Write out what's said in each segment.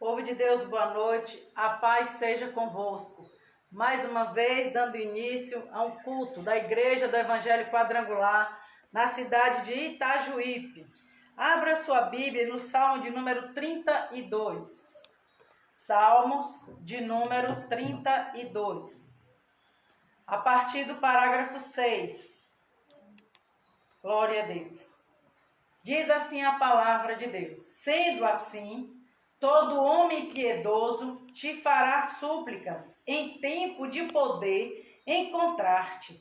Povo de Deus, boa noite, a paz seja convosco. Mais uma vez, dando início a um culto da Igreja do Evangelho Quadrangular, na cidade de Itajuípe. Abra sua Bíblia no Salmo de número 32. Salmos de número 32. A partir do parágrafo 6. Glória a Deus. Diz assim a palavra de Deus: sendo assim, todo homem piedoso te fará súplicas em tempo de poder encontrar-te.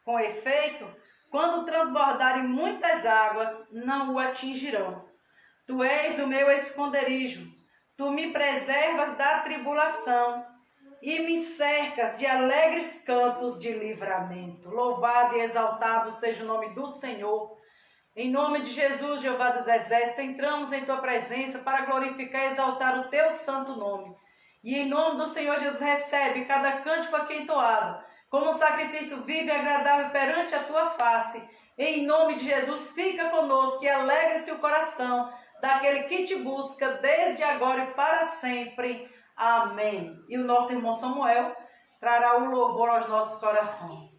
Com efeito, quando transbordarem muitas águas, não o atingirão. Tu és o meu esconderijo, tu me preservas da tribulação e me cercas de alegres cantos de livramento. Louvado e exaltado seja o nome do Senhor. Em nome de Jesus, Jeová dos Exércitos, entramos em Tua presença para glorificar e exaltar o Teu santo nome. E em nome do Senhor Jesus, recebe cada cântico aqui entoado, como um sacrifício vivo e agradável perante a Tua face. Em nome de Jesus, fica conosco e alegre-se o coração daquele que Te busca desde agora e para sempre. Amém. E o nosso irmão Samuel trará o louvor aos nossos corações.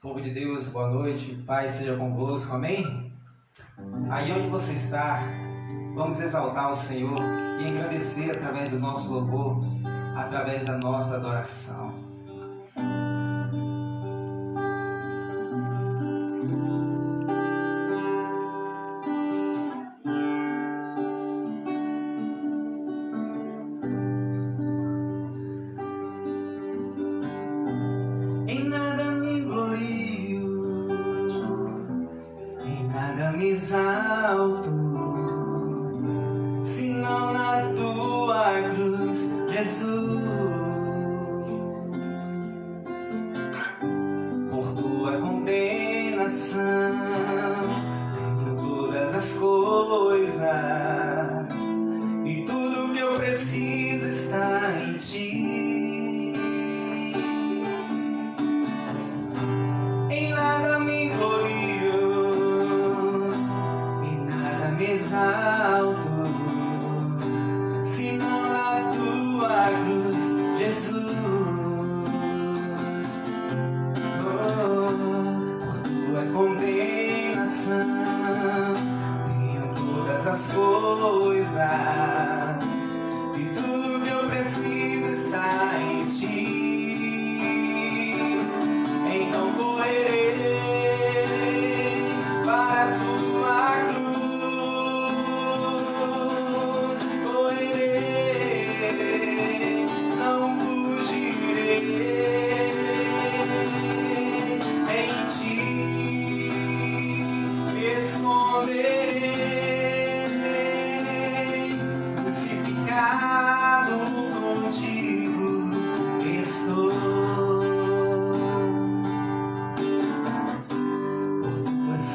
Povo de Deus, boa noite, paz seja convosco, amém? Aí onde você está, vamos exaltar o Senhor e agradecer através do nosso louvor, através da nossa adoração. Em nada me glorio, em nada me exalto, senão na tua cruz, Jesus. Por tua condenação, tenho todas as coisas, e tudo que eu preciso está em ti. Em nada me glorio, em nada me exalto, senão na tua cruz, Jesus. Por tua condenação, tenho todas as coisas, e tudo que eu preciso está em ti. Então correrei para a tua cruz, correrei, não fugirei, em ti me esconderei, crucificado contigo estou.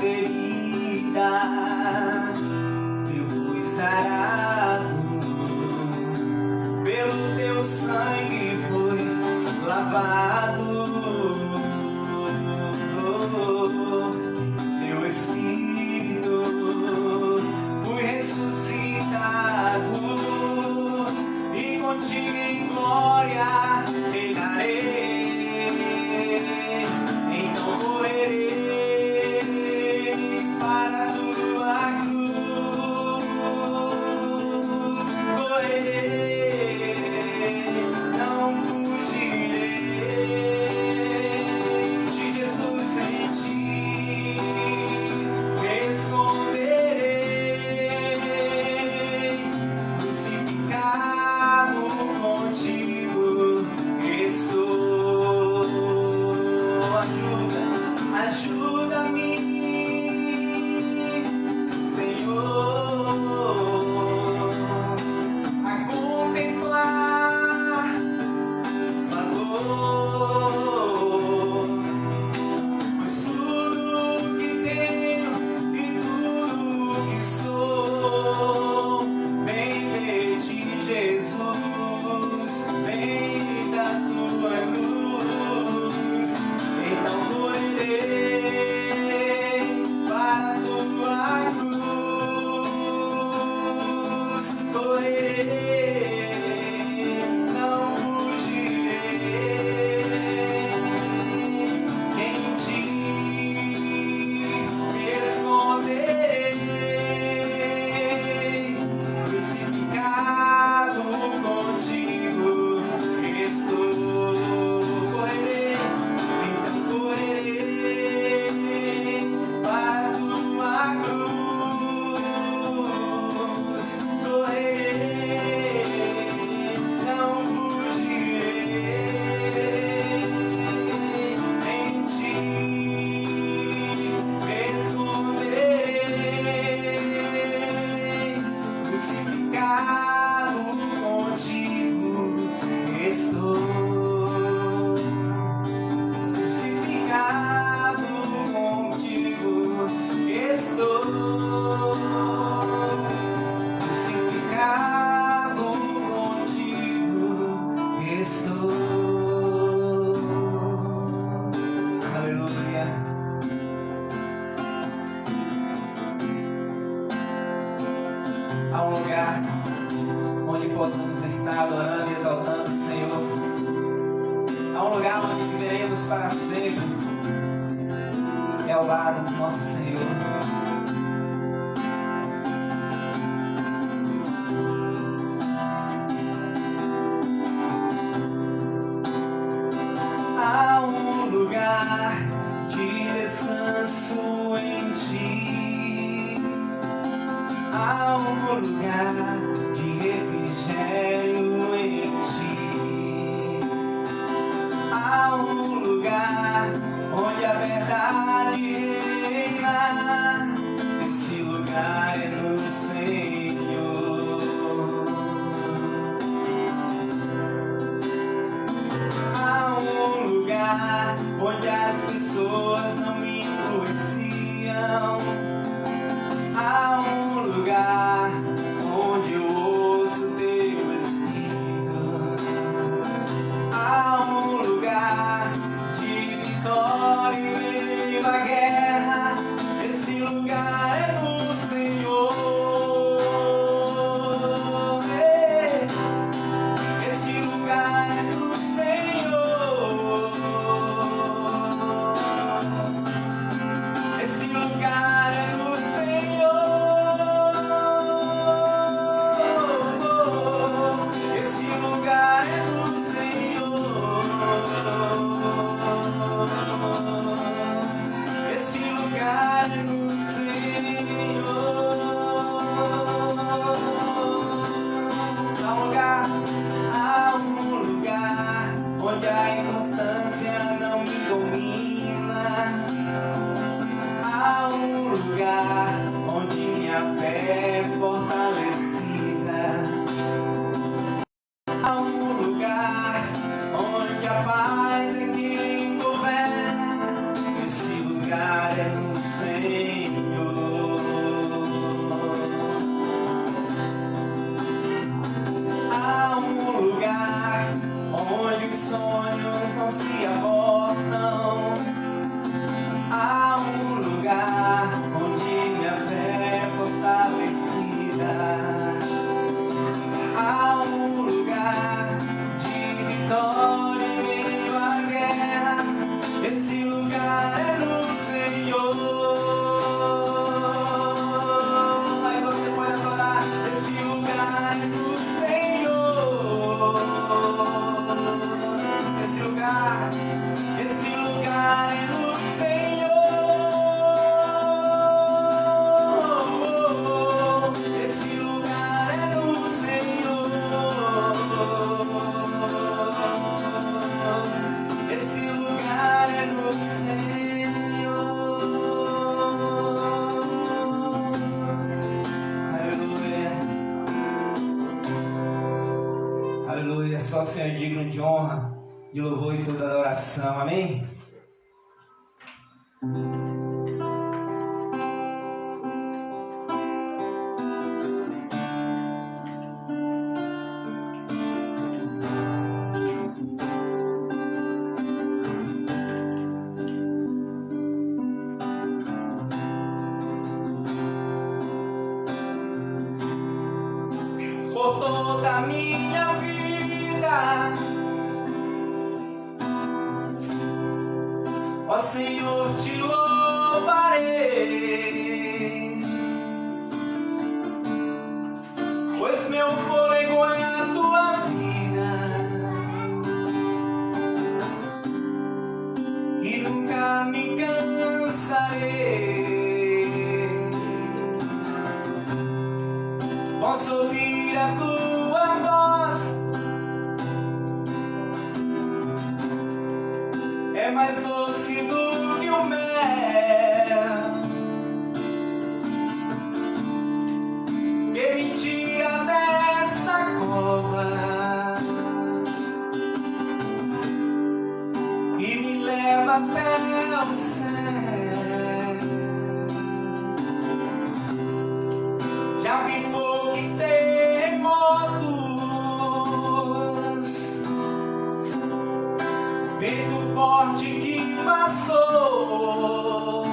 Feridas eu fui sarado, pelo teu sangue fui lavado, teu espírito fui ressuscitado, e contigo em glória reinarei. Então correrei para a tua cruz, correrei, não fugirei, a um lugar onde podemos estar adorando e exaltando o Senhor, a um lugar onde viveremos para sempre, é ao lado do nosso Senhor. Há um lugar de descanso em Ti, há um lugar de refrigério em Ti, há um lugar onde a verdade reina, esse lugar é no Senhor. Há um lugar onde as pessoas não me influenciam, há um lugar onde eu ouço Teu Espírito, há um lugar de vitória em meio à guerra, esse lugar é no Senhor. Esse lugar é no Senhor. Esse lugar é no Senhor. Esse lugar é no Senhor. Esse lugar é no Senhor. Há um lugar onde a inconstância não me domina, há um lugar onde minha fé é fortalecida, há um lugar onde a paz é quem governa, esse lugar é no Senhor. Há um lugar onde os sonhos não se abortam, há um lugar onde minha fé é fortalecida, há um lugar de vitória em meio à guerra, esse lugar é no Senhor. Aí você pode adorar, esse lugar é no Senhor. Esse lugar é no Senhor. Esse lugar é no Senhor. Esse lugar é no Senhor. Aleluia. Aleluia. Só o Senhor é digno de honra, de louvor e toda adoração. Amém? Por toda a minha vida, ó Senhor, te louvarei, pois meu fôlego é a tua vida, e nunca me cansarei. Posso ouvir a tua voz, é mais doce do que o mel, que me tira desta cova e me leva até o céu. Já vi fogo e terremotos, vento forte que passou.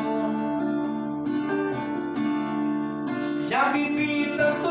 Já vivi tanto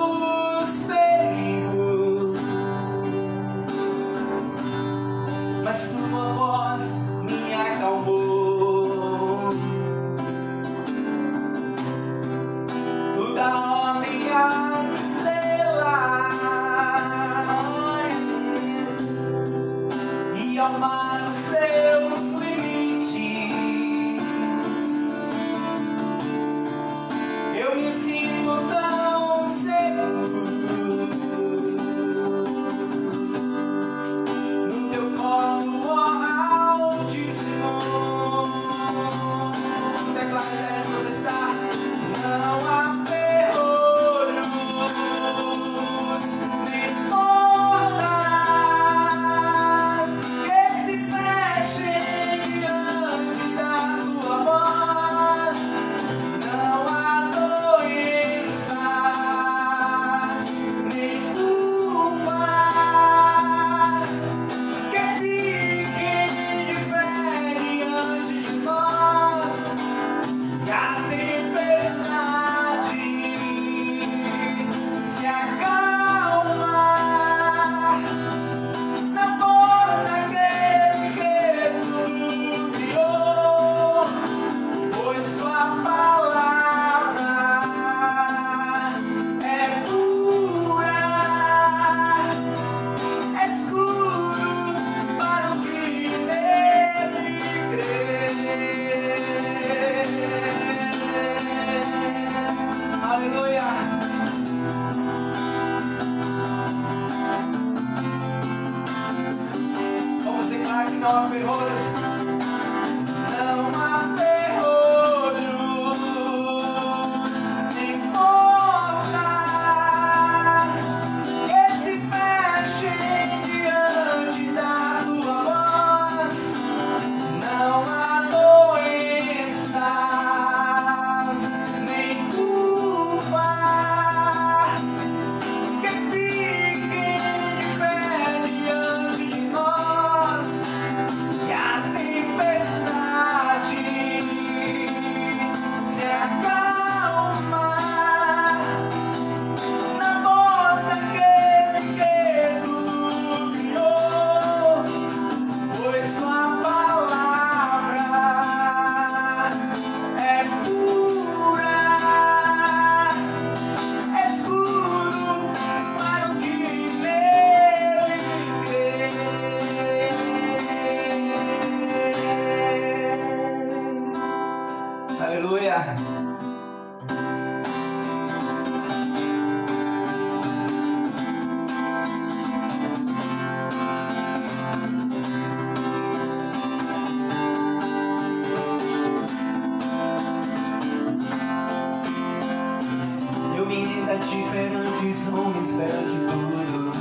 ti perante os homens, perante tudo.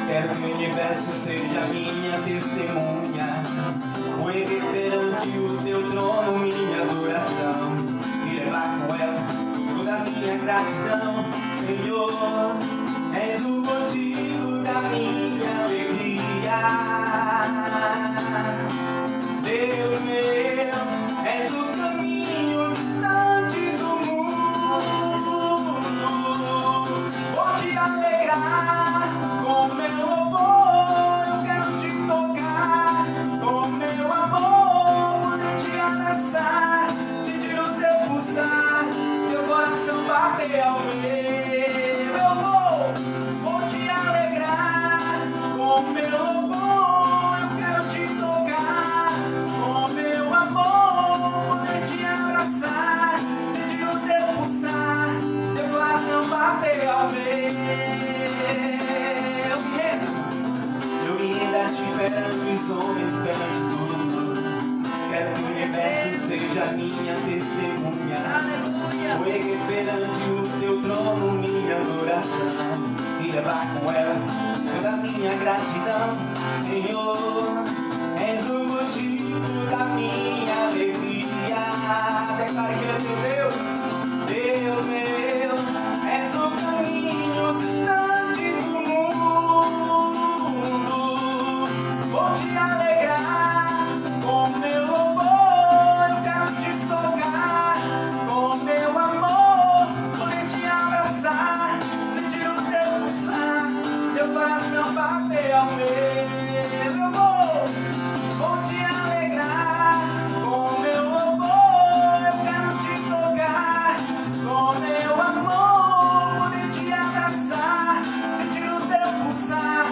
Quero que o universo seja minha testemunha. Vou erguer perante o teu trono minha adoração e levar com ela toda a minha gratidão. Senhor, és o motivo da minha alegria. Deus meu, és o caminho distante do mundo. Vou te alegrar com meu louvor, eu quero te tocar com meu amor, poder te abraçar, sentir o teu pulsar, teu coração bater ao meu. Vou te alegrar com meu louvor, eu quero te tocar com meu amor, poder te abraçar, sentir o teu pulsar, teu coração bater ao meu. Eu me rendo a ti perante os homens, perante tudo. Quero que o universo seja minha testemunha. Aleluia. Vou erguer perante o teu trono minha adoração e levar com ela toda a minha gratidão. Senhor, és o motivo da minha alegria. Declare que ele é teu Deus. Deus meu, és o caminho distante do mundo. Vou te alegrar com meu louvor, eu quero te tocar com meu amor, poder te abraçar, sentir o teu pulsar, teu coração bater ao meu amor. Vou te alegrar com meu louvor, eu quero te tocar com meu amor, poder te abraçar, sentir o teu pulsar,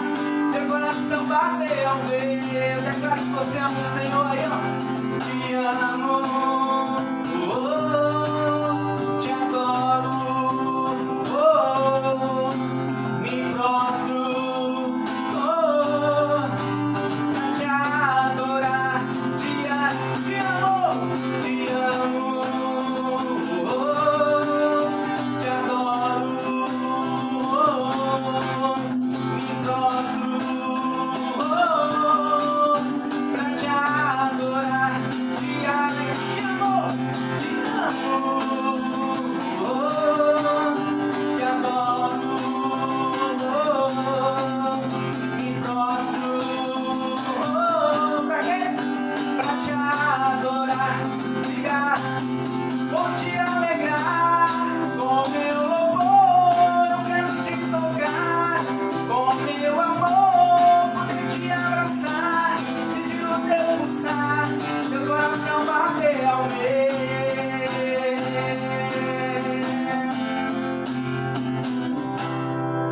teu coração bater ao meu. Declara que você ama o Senhor aí, ó. Te amo, te adoro, me prostro, pra te adorar. Te amo, te amo, te adoro, me prostro pra te adorar. Te amo, te adoro, me prostro. Pra quê? Pra te adorar. Diga, vou te alegrar com meu louvor, eu quero te tocar com meu amor, poder te abraçar, sentir o teu pulsar, teu coração bater ao meu.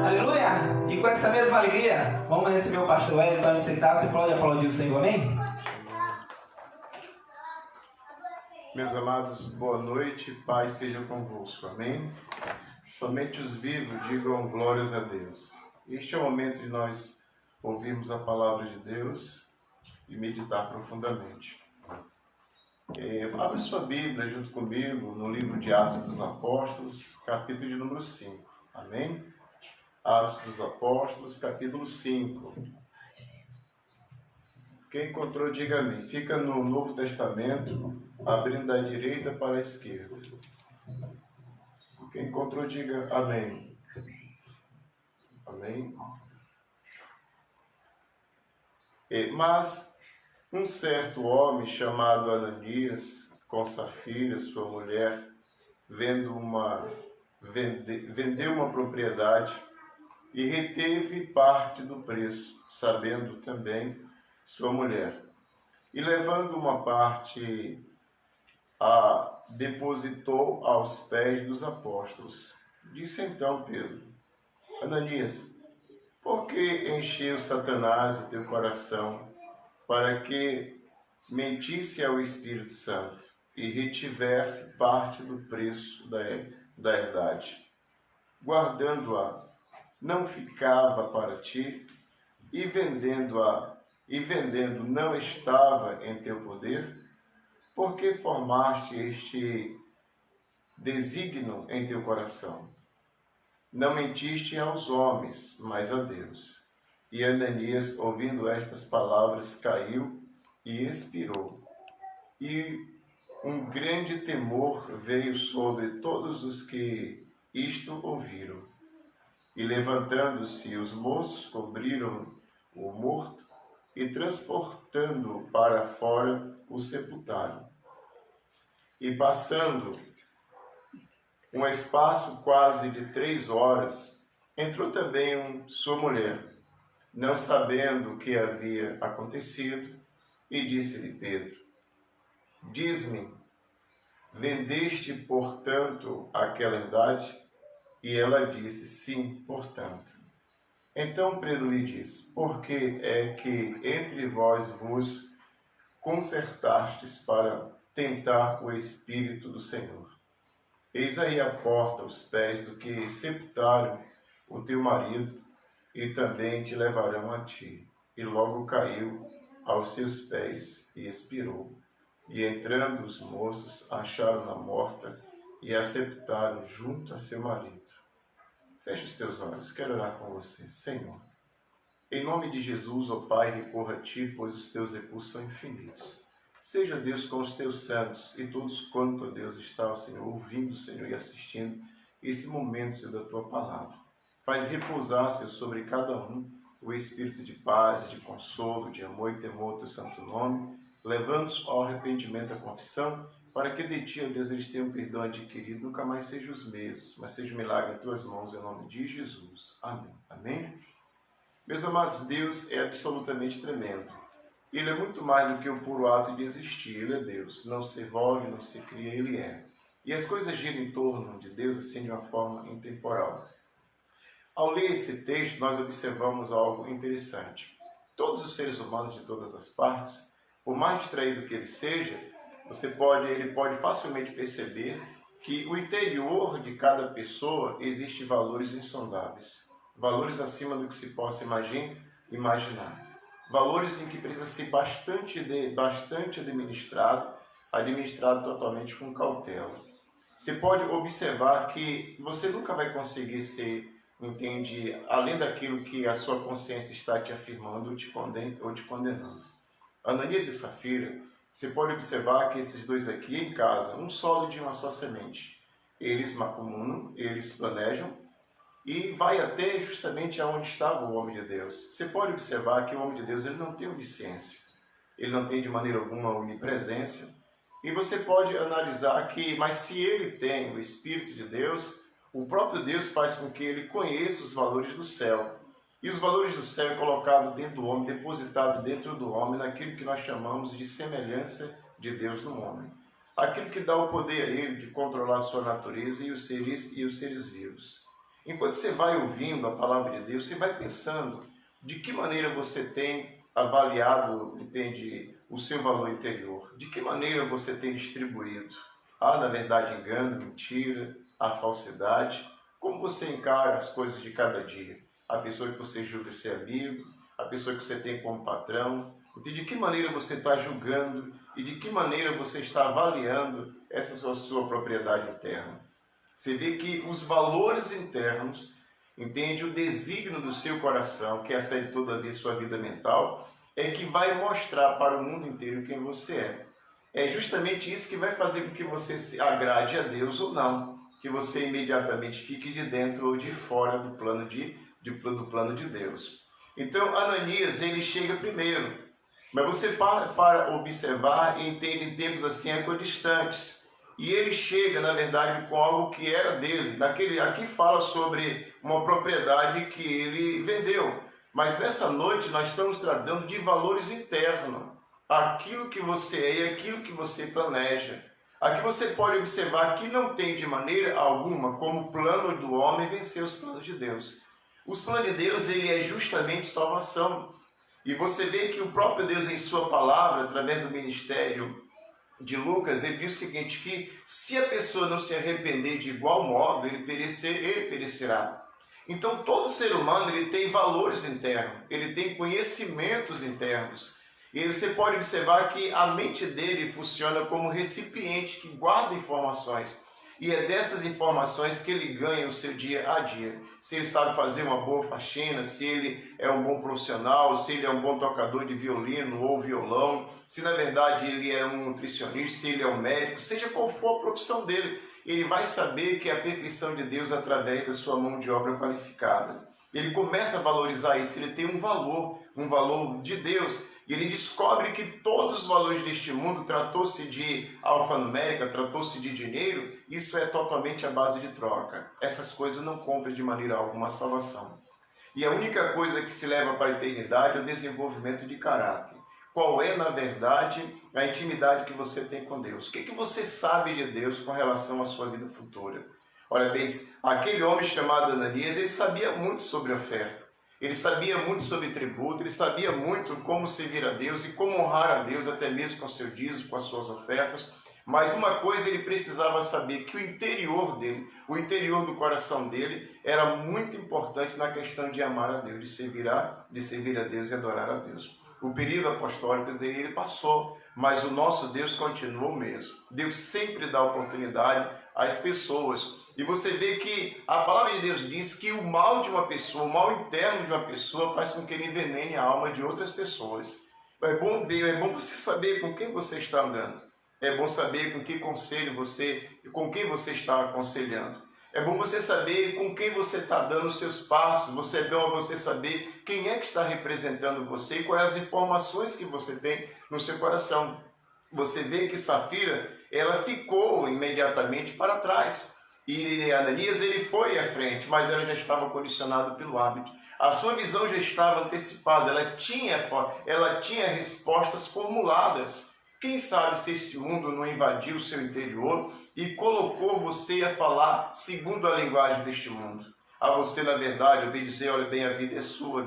Aleluia! E com essa mesma alegria, vamos receber o pastor Hélio para aceitar. Você pode aplaudir o Senhor, amém? Meus amados, boa noite, paz seja convosco, amém? Somente os vivos digam glórias a Deus. Este é o momento de nós ouvirmos a palavra de Deus e meditar profundamente. Abra sua Bíblia junto comigo no livro de Atos dos Apóstolos, capítulo de número 5, amém? Atos dos Apóstolos, capítulo 5. Quem encontrou, diga amém. Fica no Novo Testamento, abrindo da direita para a esquerda. Quem encontrou, diga amém. Amém. Mas um certo homem chamado Ananias, com Safira, sua mulher, vendeu uma propriedade e reteve parte do preço, sabendo também sua mulher. E levando uma parte, a depositou aos pés dos apóstolos. Disse então Pedro: Ananias, por que encheu Satanás o teu coração para que mentisse ao Espírito Santo e retivesse parte do preço da herdade? Guardando-a, não ficava para ti, e vendendo não estava em teu poder? Por que formaste este desígnio em teu coração? não mentiste aos homens, mas a Deus. E Ananias, ouvindo estas palavras, caiu e expirou. E um grande temor veio sobre todos os que isto ouviram. E levantando-se os moços, cobriram o morto e transportando-o para fora, o sepultaram. E passando um espaço quase de 3 horas, entrou também sua mulher, não sabendo o que havia acontecido, e disse-lhe Pedro: diz-me, vendeste, portanto, aquela herdade? E ela disse: sim, portanto. Então Pedro lhe disse: por que é que entre vós vos concertastes para tentar o Espírito do Senhor? Eis aí a porta, os pés do que sepultaram o teu marido, e também te levarão a ti. E logo caiu aos seus pés e expirou. E entrando os moços, acharam-na morta e a sepultaram junto a seu marido. Feche os teus olhos, quero orar com você. Senhor, em nome de Jesus, ó Pai, recorro a Ti, pois os Teus recursos são infinitos. Seja Deus com os Teus santos e todos quanto, ó Deus, está, Senhor, ouvindo, Senhor, e assistindo esse momento, Senhor, da Tua Palavra. Faz repousar, Senhor, sobre cada um o Espírito de paz, de consolo, de amor e temor ao Teu santo nome, levando-os ao arrependimento, à confissão, para que de Ti, ó Deus, eles tenham perdão adquirido, nunca mais sejam os mesmos, mas seja um milagre em Tuas mãos, em nome de Jesus. Amém. Amém? Meus amados, Deus é absolutamente tremendo. Ele é muito mais do que o puro ato de existir. Ele é Deus. Não se evolve, não se cria, Ele é. E as coisas giram em torno de Deus assim de uma forma intemporal. Ao ler esse texto, nós observamos algo interessante. Todos os seres humanos de todas as partes, por mais distraído que ele seja, ele pode facilmente perceber que o interior de cada pessoa existe valores insondáveis. Valores acima do que se possa imaginar. Valores em que precisa ser bastante administrado totalmente com cautela. Você pode observar que você nunca vai conseguir ser, além daquilo que a sua consciência está te afirmando ou te condenando. Ananias e Safira, você pode observar que esses dois aqui em casa, um solo de uma só semente, eles macumunam, eles planejam, e vai até justamente aonde estava o homem de Deus. Você pode observar que o homem de Deus ele não tem onisciência, ele não tem de maneira alguma onipresença, e você pode analisar que, mas se ele tem o Espírito de Deus, o próprio Deus faz com que ele conheça os valores do céu. E os valores do céu é colocado dentro do homem, depositado dentro do homem, naquilo que nós chamamos de semelhança de Deus no homem. Aquilo que dá o poder a ele de controlar a sua natureza e os seres vivos. Enquanto você vai ouvindo a palavra de Deus, você vai pensando de que maneira você tem avaliado, o seu valor interior. De que maneira você tem distribuído. Na verdade, engano, mentira, a falsidade. Como você encara as coisas de cada dia. A pessoa que você julga ser amigo, a pessoa que você tem como patrão. De que maneira você está julgando e de que maneira você está avaliando essa sua propriedade interna. Você vê que os valores internos, o desígnio do seu coração, que essa é toda vez sua vida mental, é que vai mostrar para o mundo inteiro quem você é. É justamente isso que vai fazer com que você se agrade a Deus ou não, que você imediatamente fique de dentro ou de fora do plano de Deus. Então, Ananias, ele chega primeiro, mas você para observar e entende em tempos assim equidistantes. E ele chega, na verdade, com algo que era dele. Aqui fala sobre uma propriedade que ele vendeu. Mas nessa noite nós estamos tratando de valores internos. Aquilo que você é e aquilo que você planeja. Aqui você pode observar que não tem de maneira alguma como plano do homem vencer os planos de Deus. Os planos de Deus ele é justamente salvação. E você vê que o próprio Deus em sua palavra, através do ministério de Lucas, ele diz o seguinte, que se a pessoa não se arrepender de igual modo, ele perecerá. Então todo ser humano ele tem valores internos, ele tem conhecimentos internos. E você pode observar que a mente dele funciona como recipiente que guarda informações. E é dessas informações que ele ganha o seu dia a dia. Se ele sabe fazer uma boa faxina, se ele é um bom profissional, se ele é um bom tocador de violino ou violão, se na verdade ele é um nutricionista, se ele é um médico, seja qual for a profissão dele, ele vai saber que é a perfeição de Deus através da sua mão de obra qualificada. Ele começa a valorizar isso, ele tem um valor de Deus. E ele descobre que todos os valores deste mundo, tratou-se de alfanumérica, tratou-se de dinheiro, isso é totalmente a base de troca. Essas coisas não compram de maneira alguma a salvação. E a única coisa que se leva para a eternidade é o desenvolvimento de caráter. Qual é, na verdade, a intimidade que você tem com Deus? O que você sabe de Deus com relação à sua vida futura? Olha bem, aquele homem chamado Ananias, ele sabia muito sobre oferta. Ele sabia muito sobre tributo, ele sabia muito como servir a Deus e como honrar a Deus, até mesmo com o seu dízimo, com as suas ofertas. Mas uma coisa ele precisava saber, que o interior dele, o interior do coração dele, era muito importante na questão de amar a Deus, de servir a Deus e adorar a Deus. O período apostólico ele passou, mas o nosso Deus continuou mesmo. Deus sempre dá oportunidade às pessoas. E você vê que a palavra de Deus diz que o mal de uma pessoa, o mal interno de uma pessoa faz com que ele envenene a alma de outras pessoas. É bom você saber com quem você está andando. É bom saber com quem você está aconselhando. É bom você saber com quem você está dando os seus passos. É bom você saber quem é que está representando você e quais as informações que você tem no seu coração. Você vê que Safira, ela ficou imediatamente para trás. E Ananias, ele foi à frente, mas ela já estava condicionada pelo hábito. A sua visão já estava antecipada, ela tinha respostas formuladas. Quem sabe se esse mundo não invadiu o seu interior e colocou você a falar segundo a linguagem deste mundo. A você, na verdade, eu bem dizer, olha bem, a vida é sua,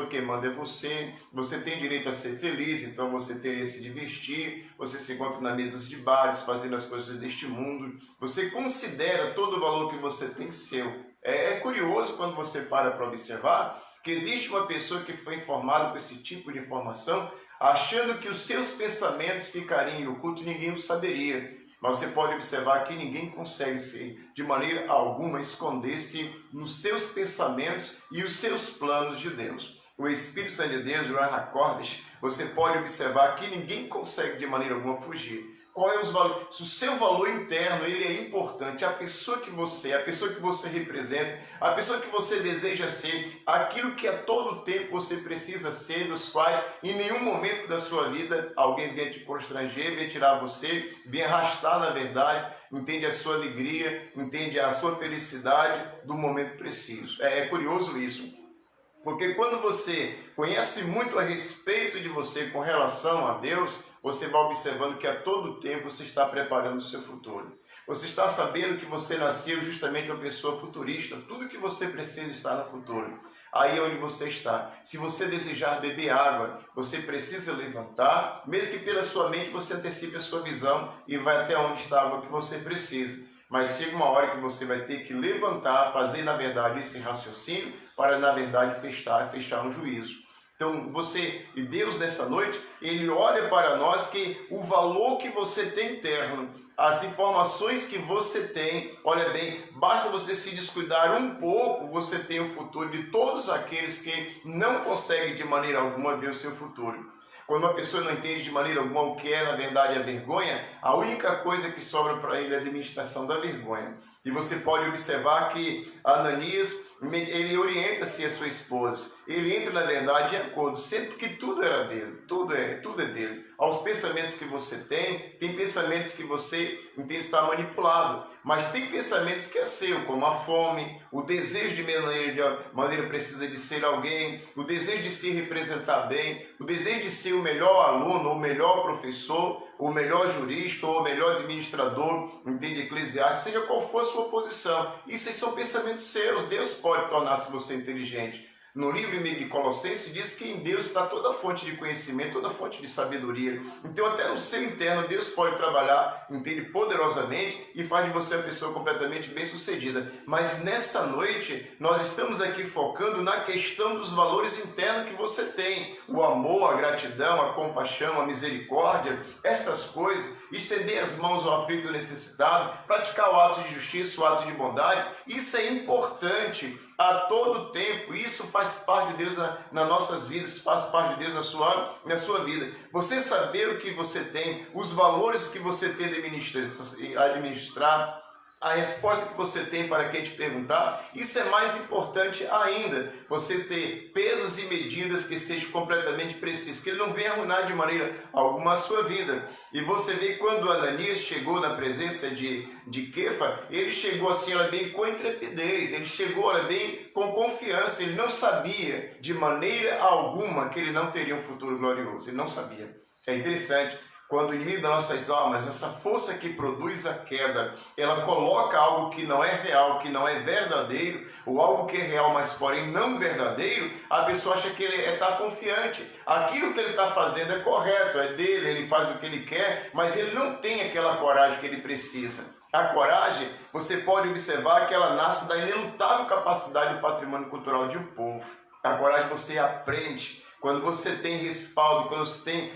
quem manda é você. Você tem direito a ser feliz, então você teria que se divertir. Você se encontra nas mesas de bares, fazendo as coisas deste mundo. Você considera todo o valor que você tem seu. É curioso quando você para observar que existe uma pessoa que foi informada com esse tipo de informação, achando que os seus pensamentos ficariam ocultos e ninguém o saberia. Mas você pode observar que ninguém consegue, de maneira alguma, esconder-se nos seus pensamentos e os seus planos de Deus. O Espírito Santo de Deus, o Anacordes, você pode observar que ninguém consegue, de maneira alguma, fugir. Qual é os valores? O seu valor interno, ele é importante. A pessoa que você é, a pessoa que você representa, a pessoa que você deseja ser, aquilo que a todo tempo você precisa ser, dos quais em nenhum momento da sua vida alguém venha te constranger, venha tirar você, venha arrastar, na verdade, entende a sua alegria, entende a sua felicidade do momento preciso. É curioso isso. Porque quando você conhece muito a respeito de você com relação a Deus, você vai observando que a todo tempo você está preparando o seu futuro. Você está sabendo que você nasceu justamente uma pessoa futurista. Tudo que você precisa está no futuro. Aí é onde você está. Se você desejar beber água, você precisa levantar, mesmo que pela sua mente você antecipe a sua visão e vai até onde está a água que você precisa. Mas chega uma hora que você vai ter que levantar, fazer na verdade esse raciocínio, para na verdade fechar um juízo. Então e Deus nessa noite, Ele olha para nós que o valor que você tem interno, as informações que você tem, olha bem, basta você se descuidar um pouco, você tem o futuro de todos aqueles que não conseguem de maneira alguma ver o seu futuro. Quando uma pessoa não entende de maneira alguma o que é na verdade a vergonha, a única coisa que sobra para ele é a administração da vergonha. E você pode observar que Ananias, ele orienta-se a sua esposa. Ele entra, na verdade, em acordo, sempre que tudo era dele, tudo é dele. Aos pensamentos que você tem pensamentos que você entende estar manipulado, mas tem pensamentos que é seu, como a fome, o desejo de maneira precisa de ser alguém, o desejo de se representar bem, o desejo de ser o melhor aluno, o melhor professor, o melhor jurista ou o melhor administrador, entende, eclesiástico, seja qual for a sua posição. Isso são pensamentos seus. Deus pode tornar-se você inteligente. No livro de Colossenses diz que em Deus está toda a fonte de conhecimento, toda a fonte de sabedoria. Então até no seu interno Deus pode trabalhar, entende, poderosamente e faz de você uma pessoa completamente bem-sucedida. Mas nesta noite nós estamos aqui focando na questão dos valores internos que você tem. O amor, a gratidão, a compaixão, a misericórdia, estas coisas, estender as mãos ao aflito necessitado, praticar o ato de justiça, o ato de bondade, isso é importante a todo tempo. Isso faz parte de Deus nas nossas vidas, faz parte de Deus na sua vida. Você saber o que você tem, os valores que você tem de administrar, a resposta que você tem para quem te perguntar, isso é mais importante ainda. Você ter pesos e medidas que sejam completamente precisos, que ele não venha arruinar de maneira alguma a sua vida. E você vê quando Ananias chegou na presença de Quefa, ele chegou assim, olha bem, com intrepidez, ele chegou, olha bem, com confiança. Ele não sabia de maneira alguma que ele não teria um futuro glorioso, ele não sabia. É interessante. Quando o inimigo das nossas almas, essa força que produz a queda, ela coloca algo que não é real, que não é verdadeiro, ou algo que é real, mas porém não verdadeiro, a pessoa acha que ele está confiante. Aquilo que ele está fazendo é correto, é dele, ele faz o que ele quer, mas ele não tem aquela coragem que ele precisa. A coragem, você pode observar que ela nasce da inelutável capacidade do patrimônio cultural de um povo. A coragem você aprende. Quando você tem respaldo, quando você tem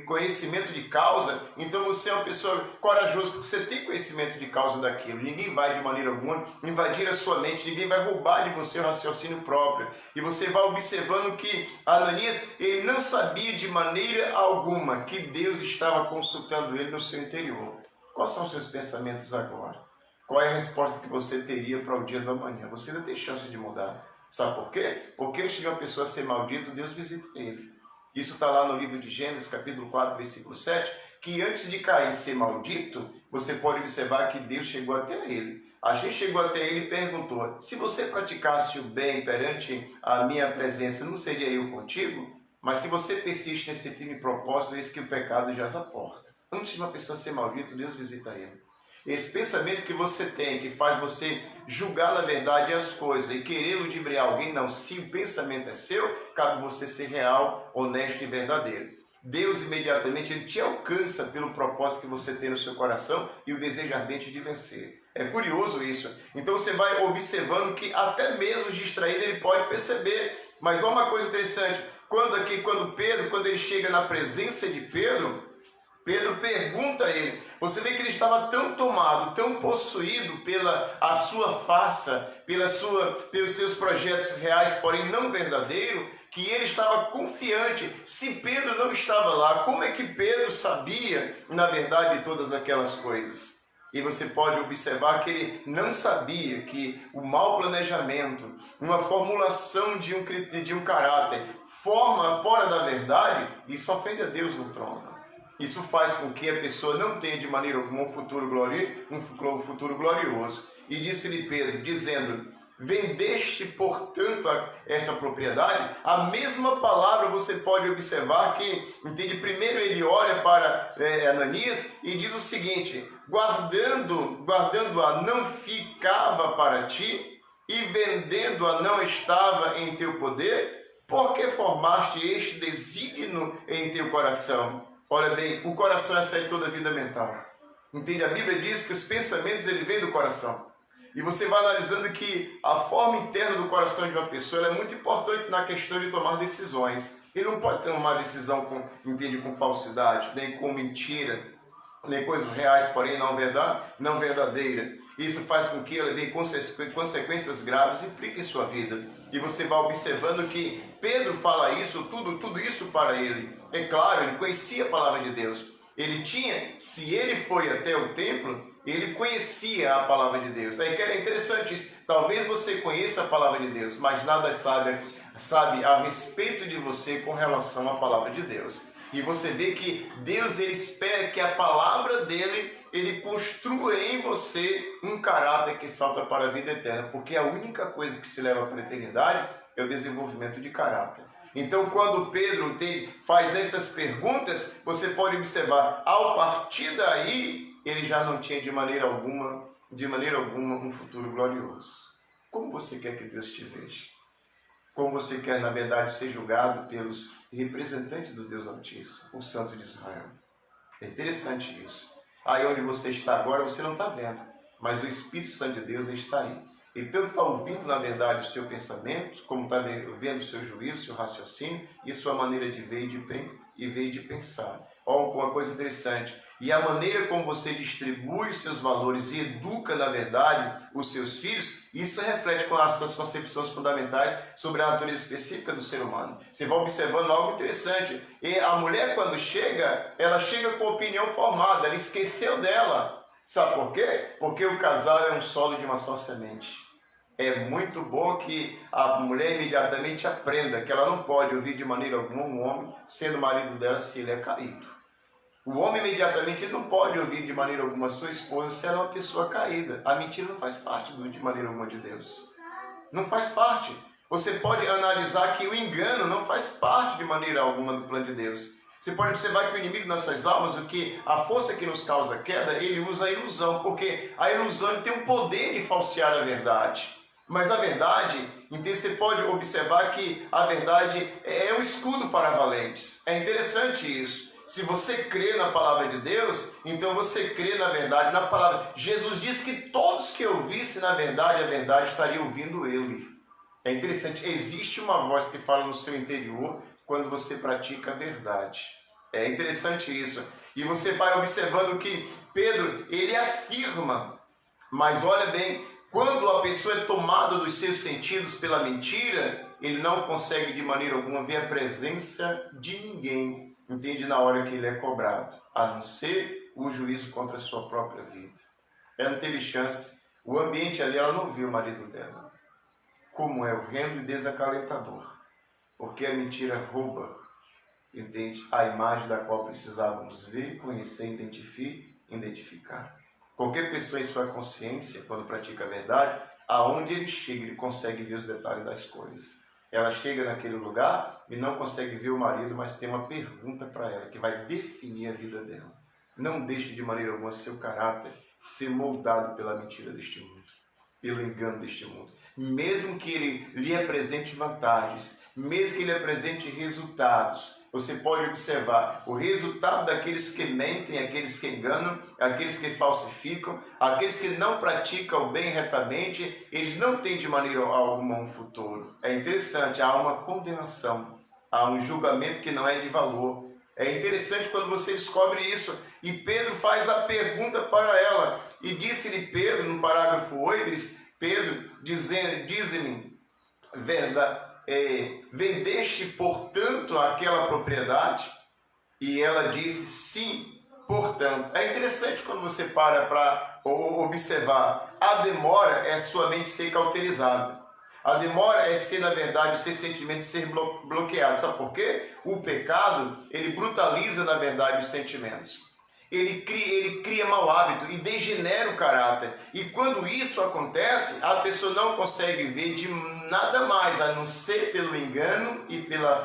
conhecimento de causa, então você é uma pessoa corajosa, porque você tem conhecimento de causa daquilo. Ninguém vai de maneira alguma invadir a sua mente, ninguém vai roubar de você o raciocínio próprio. E você vai observando que Ananias, ele não sabia de maneira alguma que Deus estava consultando ele no seu interior. Quais são os seus pensamentos agora? Qual é a resposta que você teria para o dia da manhã? Você ainda tem chance de mudar. Sabe por quê? Porque antes de uma pessoa ser maldito, Deus visita ele. Isso está lá no livro de Gênesis, capítulo 4, versículo 7, que antes de Caim ser maldito, você pode observar que Deus chegou até ele. A gente chegou até ele e perguntou, se você praticasse o bem perante a minha presença, não seria eu contigo? Mas se você persiste nesse firme propósito, eis que o pecado jaz à porta. Antes de uma pessoa ser maldito, Deus visita ele. Esse pensamento que você tem, que faz você julgar na verdade as coisas e querer ludibriar alguém, não. Se o pensamento é seu, cabe você ser real, honesto e verdadeiro. Deus imediatamente ele te alcança pelo propósito que você tem no seu coração e o desejo ardente de vencer. É curioso isso. Então você vai observando que até mesmo distraído ele pode perceber. Mas olha uma coisa interessante. Quando ele chega na presença de Pedro pergunta a ele, você vê que ele estava tão tomado, tão possuído pela a sua farsa, pelos seus projetos reais, porém não verdadeiros, que ele estava confiante. Se Pedro não estava lá, como é que Pedro sabia, na verdade, de todas aquelas coisas? E você pode observar que ele não sabia que o mau planejamento, uma formulação de um caráter, fora da verdade, isso ofende a Deus no trono. Isso faz com que a pessoa não tenha de maneira alguma um futuro glorioso. E disse-lhe Pedro, dizendo, vendeste, portanto, essa propriedade? A mesma palavra você pode observar que, entende? Primeiro ele olha para Ananias e diz o seguinte, guardando-a não ficava para ti, e vendendo-a não estava em teu poder? Por que formaste este desígnio em teu coração? Olha bem, o coração é a sede de toda a vida mental. Entende? A Bíblia diz que os pensamentos ele vêm do coração. E você vai analisando que a forma interna do coração de uma pessoa ela é muito importante na questão de tomar decisões. Ele não pode tomar decisão com falsidade, nem com mentira, nem coisas reais, porém não verdadeiras. Isso faz com que ela tenha consequências graves e implique em sua vida. E você vai observando que Pedro fala isso, tudo isso para ele. É claro, ele conhecia a palavra de Deus. Se ele foi até o templo, ele conhecia a palavra de Deus. Aí que era interessante isso. Talvez você conheça a palavra de Deus, mas nada sabe a respeito de você com relação à palavra de Deus. E você vê que Deus ele espera que a palavra dele ele construa em você um caráter que salta para a vida eterna, porque a única coisa que se leva para a eternidade é o desenvolvimento de caráter. Então, quando Pedro faz estas perguntas, você pode observar, ao partir daí, ele já não tinha de maneira alguma um futuro glorioso. Como você quer que Deus te veja? como você quer, na verdade, ser julgado pelos representantes do Deus Altíssimo, o Santo de Israel. É interessante isso. Aí onde você está agora, você não está vendo, mas o Espírito Santo de Deus está aí. Ele tanto está ouvindo, na verdade, o seu pensamento, como está vendo o seu juízo, o seu raciocínio e a sua maneira de ver e de pensar. Olha uma coisa interessante. E a maneira como você distribui os seus valores e educa, na verdade, os seus filhos, isso reflete com as suas concepções fundamentais sobre a natureza específica do ser humano. Você vai observando algo interessante. E a mulher, quando chega, ela chega com opinião formada, ela esqueceu dela. Sabe por quê? Porque o casal é um solo de uma só semente. É muito bom que a mulher imediatamente aprenda que ela não pode ouvir de maneira alguma um homem sendo marido dela se ele é caído. O homem imediatamente ele não pode ouvir de maneira alguma sua esposa se ela é uma pessoa caída. A mentira não faz parte de maneira alguma de Deus. Não faz parte. Você pode analisar que o engano não faz parte de maneira alguma do plano de Deus. Você pode observar que o inimigo de nossas almas, o que a força que nos causa queda, ele usa a ilusão, porque a ilusão tem o poder de falsear a verdade. Mas a verdade, então você pode observar que a verdade é um escudo para valentes. É interessante isso. Se você crê na palavra de Deus, então você crê na verdade, na palavra. Jesus disse que todos que ouvissem na verdade, a verdade estaria ouvindo ele. É interessante, existe uma voz que fala no seu interior quando você pratica a verdade. É interessante isso. E você vai observando que Pedro, ele afirma, mas olha bem, quando a pessoa é tomada dos seus sentidos pela mentira, ele não consegue de maneira alguma ver a presença de ninguém. Entende? Na hora que ele é cobrado, a não ser o juízo contra a sua própria vida. Ela não teve chance. O ambiente ali, ela não viu o marido dela. Como é horrendo e desalentador. Porque a mentira rouba, entende? A imagem da qual precisávamos ver, conhecer, identificar. Qualquer pessoa em sua consciência, quando pratica a verdade, aonde ele chega, ele consegue ver os detalhes das coisas. Ela chega naquele lugar e não consegue ver o marido, mas tem uma pergunta para ela que vai definir a vida dela. Não deixe de maneira alguma seu caráter ser moldado pela mentira deste mundo, pelo engano deste mundo. Mesmo que ele lhe apresente vantagens, mesmo que ele apresente resultados, você pode observar o resultado daqueles que mentem, aqueles que enganam, aqueles que falsificam, aqueles que não praticam o bem retamente, eles não têm de maneira alguma um futuro. É interessante, há uma condenação, há um julgamento que não é de valor. É interessante quando você descobre isso. E Pedro faz a pergunta para ela. E disse-lhe Pedro, no parágrafo 8, Pedro, dize-me, verdade, vendeste, portanto, aquela propriedade? E ela disse, sim, portanto. É interessante quando você para observar. A demora é sua mente ser cauterizada. A demora é ser, na verdade, os seus sentimentos ser bloqueados. Sabe por quê? O pecado, ele brutaliza, na verdade, os sentimentos. Ele cria mau hábito e degenera o caráter. E quando isso acontece, a pessoa não consegue ver de nada mais a não ser pelo engano e pela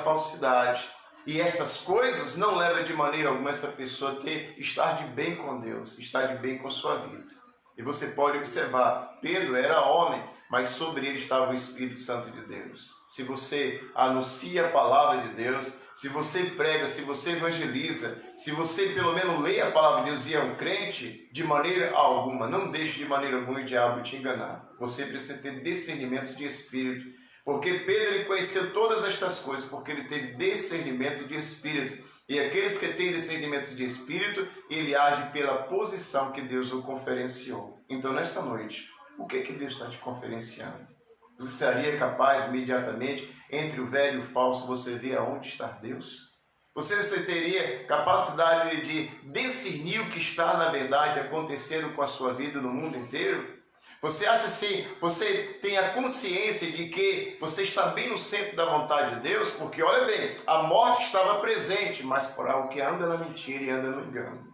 falsidade. E essas coisas não levam de maneira alguma essa pessoa a estar de bem com Deus, estar de bem com sua vida. E você pode observar, Pedro era homem, mas sobre ele estava o Espírito Santo de Deus. Se você anuncia a palavra de Deus, se você prega, se você evangeliza, se você pelo menos lê a palavra de Deus e é um crente, de maneira alguma, não deixe de maneira alguma o diabo te enganar. Você precisa ter discernimento de espírito. Porque Pedro ele conheceu todas estas coisas, porque ele teve discernimento de espírito. E aqueles que têm discernimento de espírito, ele age pela posição que Deus o conferenciou. Então, nesta noite, o que Deus está te conferenciando? Você seria capaz, imediatamente, entre o velho e o falso, você ver aonde está Deus? Você teria capacidade de discernir o que está, na verdade, acontecendo com a sua vida no mundo inteiro? Você acha se você tem a consciência de que você está bem no centro da vontade de Deus? Porque, olha bem, a morte estava presente, mas para o que anda na mentira e anda no engano.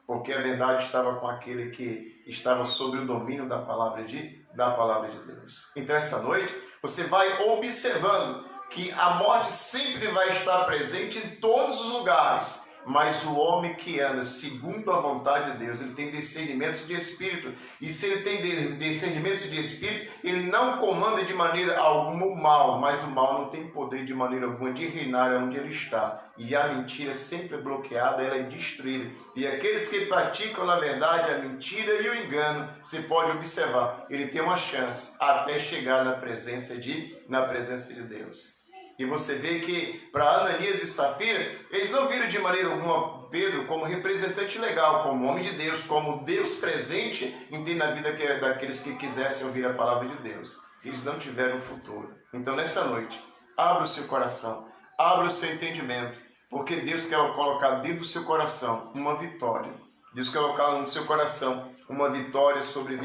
Porque a verdade estava com aquele que estava sob o domínio da palavra de Deus. Então, essa noite, você vai observando que a morte sempre vai estar presente em todos os lugares. Mas o homem que anda segundo a vontade de Deus, ele tem discernimentos de espírito. E se ele tem discernimentos de espírito, ele não comanda de maneira alguma o mal, mas o mal não tem poder de maneira alguma de reinar onde ele está. E a mentira sempre é bloqueada, ela é destruída. E aqueles que praticam, na verdade, a mentira e o engano, você pode observar, ele tem uma chance até chegar na presença de Deus. E você vê que para Ananias e Safira, eles não viram de maneira alguma Pedro como representante legal, como homem de Deus, como Deus presente na vida daqueles que quisessem ouvir a palavra de Deus. Eles não tiveram futuro. Então, nessa noite, abra o seu coração, abra o seu entendimento, porque Deus quer colocar dentro do seu coração uma vitória. Deus quer colocar no seu coração uma vitória sobre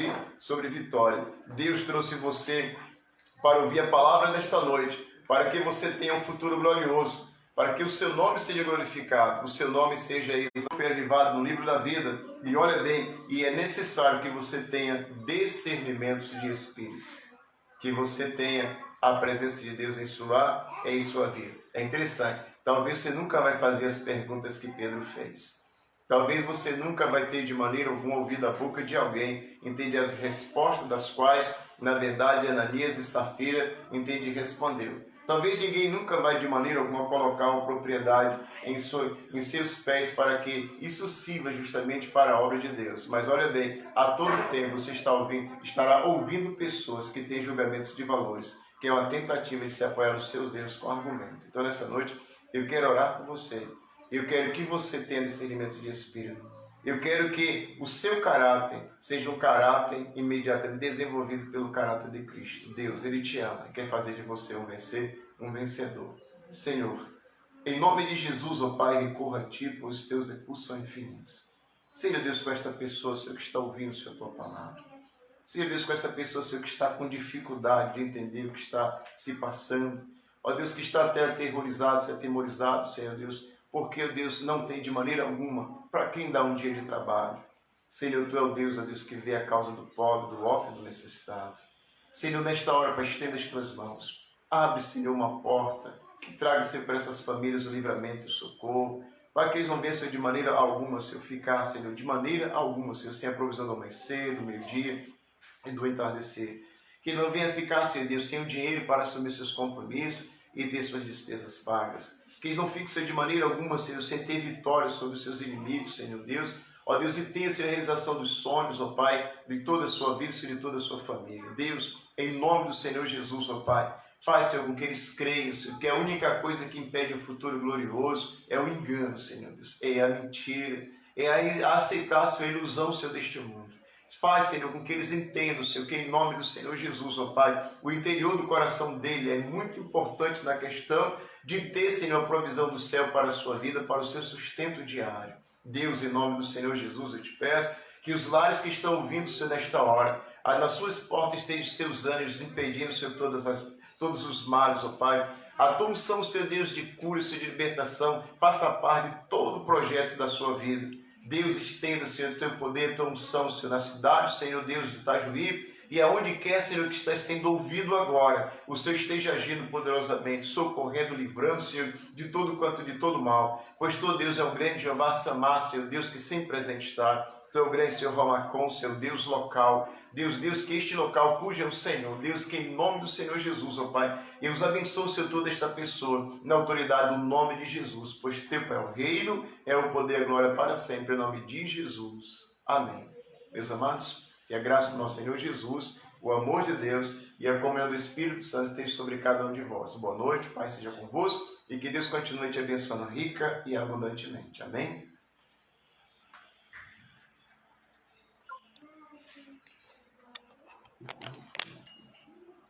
vitória. Deus trouxe você para ouvir a palavra desta noite, para que você tenha um futuro glorioso, para que o seu nome seja glorificado, o seu nome seja avivado no livro da vida. E olha bem, e é necessário que você tenha discernimentos de espírito, que você tenha a presença de Deus em sua vida. É interessante, talvez você nunca vai fazer as perguntas que Pedro fez. Talvez você nunca vai ter de maneira alguma ouvido a boca de alguém, entende as respostas das quais, na verdade, Ananias e Safira respondeu. Talvez ninguém nunca vai de maneira alguma colocar uma propriedade em seus pés para que isso sirva justamente para a obra de Deus. Mas olha bem, a todo tempo você estará ouvindo pessoas que têm julgamentos de valores, que é uma tentativa de se apoiar nos seus erros com argumento. Então nessa noite eu quero orar por você. Eu quero que você tenha discernimento de espírito. Eu quero que o seu caráter seja um caráter imediatamente desenvolvido pelo caráter de Cristo. Deus, Ele te ama e quer fazer de você um vencedor. Senhor, em nome de Jesus, ó Pai, recorro a Ti, pois os Teus recursos são infinitos. Seja Deus com esta pessoa, Senhor, que está ouvindo, Senhor, a Tua palavra. Seja Deus com essa pessoa, Senhor, que está com dificuldade de entender o que está se passando. Ó Deus, que está até atemorizado, Senhor Deus, porque, Deus, não tem de maneira alguma para quem dá um dia de trabalho. Senhor, Tu é o Deus, ó Deus, que vê a causa do pobre, do órfão e do necessitado. Senhor, nesta hora, Pai, estenda as Tuas mãos. Abre, Senhor, uma porta que traga, Senhor, para essas famílias o livramento e o socorro, para que eles não venham, Senhor, de maneira alguma, Senhor, ficar, Senhor, de maneira alguma, Senhor, sem a provisão do amanhecer, do meio-dia e do entardecer. Que não venha ficar, Senhor Deus, sem o dinheiro para assumir seus compromissos e ter suas despesas pagas. Que eles não fiquem, Senhor, de maneira alguma, Senhor, sem ter vitória sobre os seus inimigos, Senhor Deus. Ó Deus, e tenha, Senhor, a realização dos sonhos, ó Pai, de toda a sua vida, Senhor, de toda a sua família. Deus, em nome do Senhor Jesus, ó Pai, faz, Senhor, com que eles creiam, Senhor, que a única coisa que impede o futuro glorioso é o engano, Senhor Deus, é a mentira, é a aceitar, Senhor, a ilusão, Senhor, deste mundo. Faz, Senhor, com que eles entendam, Senhor, que em nome do Senhor Jesus, ó Pai, o interior do coração dele é muito importante na questão de ter, Senhor, a provisão do céu para a sua vida, para o seu sustento diário. Deus, em nome do Senhor Jesus, eu te peço que os lares que estão ouvindo, Senhor, nesta hora, nas suas portas estejam os teus anjos impedindo, Senhor, todos os males, ó Pai. A tua unção, Senhor Deus, de cura, Senhor, de libertação, faça parte de todo o projeto da sua vida. Deus, estenda, Senhor, o teu poder, a tua unção, Senhor, na cidade, Senhor Deus, de Itajuí, e aonde quer, Senhor, que está sendo ouvido agora, o Senhor esteja agindo poderosamente, socorrendo, livrando, Senhor, de todo mal. Pois tu, Deus, é o grande Jeová Samá, Senhor, Deus que sempre presente está. Tu é o grande Senhor Ramacon, Senhor, Deus local. Deus, que este local cujo é o Senhor. Deus, que em nome do Senhor Jesus, ó Pai, eu os abençoo, Senhor, toda esta pessoa, na autoridade do nome de Jesus. Pois teu é o reino, é o poder e a glória para sempre, em nome de Jesus. Amém. Meus amados, que a graça do nosso Senhor Jesus, o amor de Deus e a comunhão do Espírito Santo esteja sobre cada um de vós. Boa noite, Pai seja convosco e que Deus continue te abençoando rica e abundantemente. Amém?